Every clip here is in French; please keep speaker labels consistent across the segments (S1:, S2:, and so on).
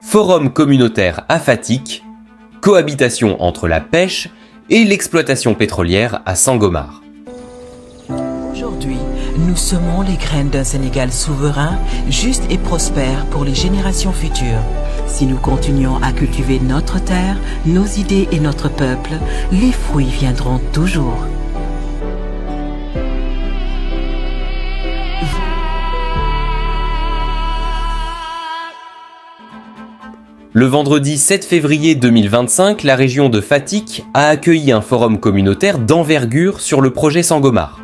S1: forum communautaire à Fatick, cohabitation entre la pêche et l'exploitation pétrolière à Sangomar.
S2: Aujourd'hui, nous semons les graines d'un Sénégal souverain, juste et prospère pour les générations futures. Si nous continuons à cultiver notre terre, nos idées et notre peuple, les fruits viendront toujours.
S1: Le vendredi 7 février 2025, la région de Fatick a accueilli un forum communautaire d'envergure sur le projet Sangomar.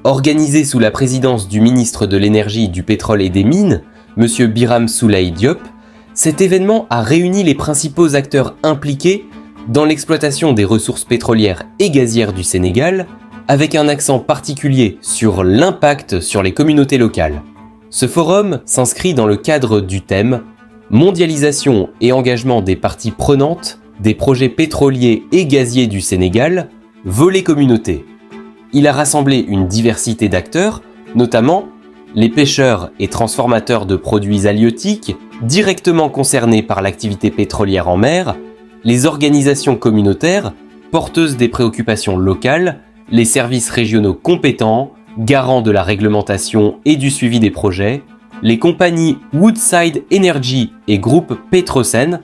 S1: Organisé sous la présidence du ministre de l'Énergie, du Pétrole et des Mines, M. Birame Souleye Diop, cet événement a réuni les principaux acteurs impliqués dans l'exploitation des ressources pétrolières et gazières du Sénégal, avec un accent particulier sur l'impact sur les communautés locales. Ce forum s'inscrit dans le cadre du thème « Mondialisation et engagement des parties prenantes des projets pétroliers et gaziers du Sénégal, volet communauté ». Il a rassemblé une diversité d'acteurs, notamment les pêcheurs et transformateurs de produits halieutiques directement concernés par l'activité pétrolière en mer, les organisations communautaires porteuses des préoccupations locales, les services régionaux compétents, garants de la réglementation et du suivi des projets, les compagnies Woodside Energy et groupe Petrosen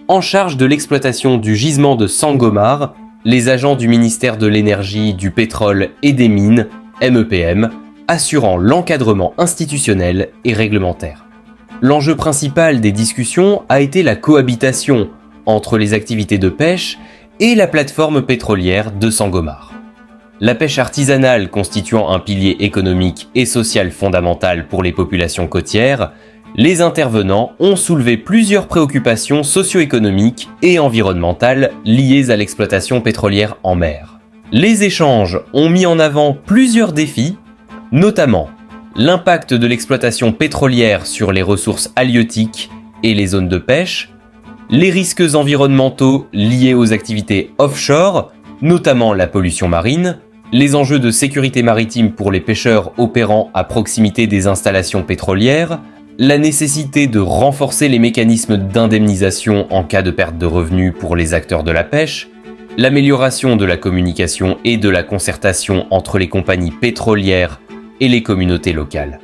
S1: en charge de l'exploitation du gisement de Sangomar, les agents du ministère de l'Énergie, du Pétrole et des Mines, MEPM, assurant l'encadrement institutionnel et réglementaire. L'enjeu principal des discussions a été la cohabitation entre les activités de pêche et la plateforme pétrolière de Sangomar. La pêche artisanale constituant un pilier économique et social fondamental pour les populations côtières, les intervenants ont soulevé plusieurs préoccupations socio-économiques et environnementales liées à l'exploitation pétrolière en mer. Les échanges ont mis en avant plusieurs défis, notamment l'impact de l'exploitation pétrolière sur les ressources halieutiques et les zones de pêche, les risques environnementaux liés aux activités offshore, notamment la pollution marine, les enjeux de sécurité maritime pour les pêcheurs opérant à proximité des installations pétrolières, la nécessité de renforcer les mécanismes d'indemnisation en cas de perte de revenus pour les acteurs de la pêche, l'amélioration de la communication et de la concertation entre les compagnies pétrolières et les communautés locales.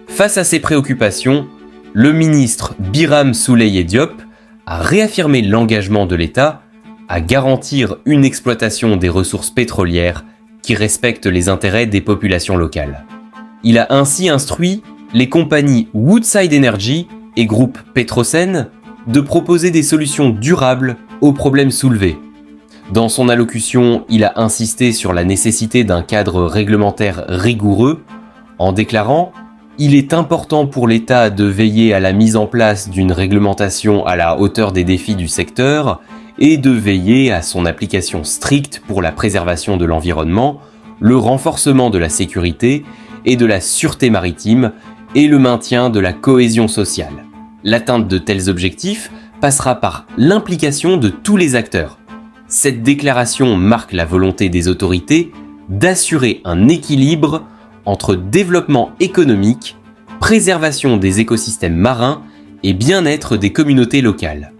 S1: Face à ces préoccupations, le ministre Birame Souleye Diop a réaffirmé l'engagement de l'État à garantir une exploitation des ressources pétrolières qui respecte les intérêts des populations locales. Il a ainsi instruit les compagnies Woodside Energy et groupe Petrosen de proposer des solutions durables aux problèmes soulevés. Dans son allocution, il a insisté sur la nécessité d'un cadre réglementaire rigoureux en déclarant « Il est important pour l'État de veiller à la mise en place d'une réglementation à la hauteur des défis du secteur et de veiller à son application stricte pour la préservation de l'environnement, le renforcement de la sécurité et de la sûreté maritime et le maintien de la cohésion sociale. L'atteinte de tels objectifs passera par l'implication de tous les acteurs. Cette déclaration marque la volonté des autorités d'assurer un équilibre entre développement économique, préservation des écosystèmes marins et bien-être des communautés locales.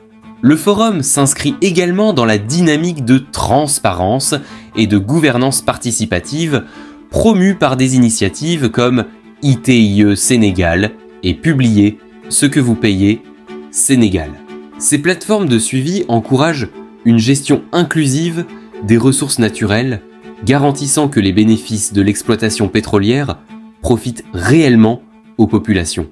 S1: Le forum s'inscrit également dans la dynamique de transparence et de gouvernance participative promue par des initiatives comme ITIE Sénégal et Publier ce que vous payez Sénégal. Ces plateformes de suivi encouragent une gestion inclusive des ressources naturelles, garantissant que les bénéfices de l'exploitation pétrolière profitent réellement aux populations.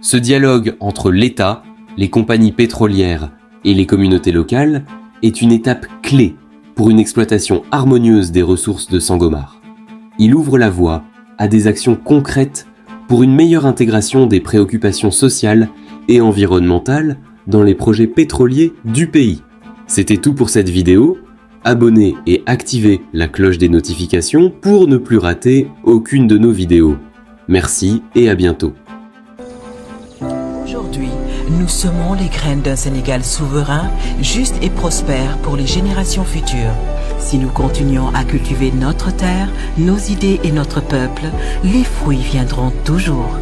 S1: Ce dialogue entre l'État, les compagnies pétrolières et les communautés locales est une étape clé pour une exploitation harmonieuse des ressources de Sangomar. Il ouvre la voie à des actions concrètes pour une meilleure intégration des préoccupations sociales et environnementales dans les projets pétroliers du pays. C'était tout pour cette vidéo. Abonnez et activez la cloche des notifications pour ne plus rater aucune de nos vidéos. Merci et à bientôt.
S2: Aujourd'hui, nous semons les graines d'un Sénégal souverain, juste et prospère pour les générations futures. Si nous continuons à cultiver notre terre, nos idées et notre peuple, les fruits viendront toujours.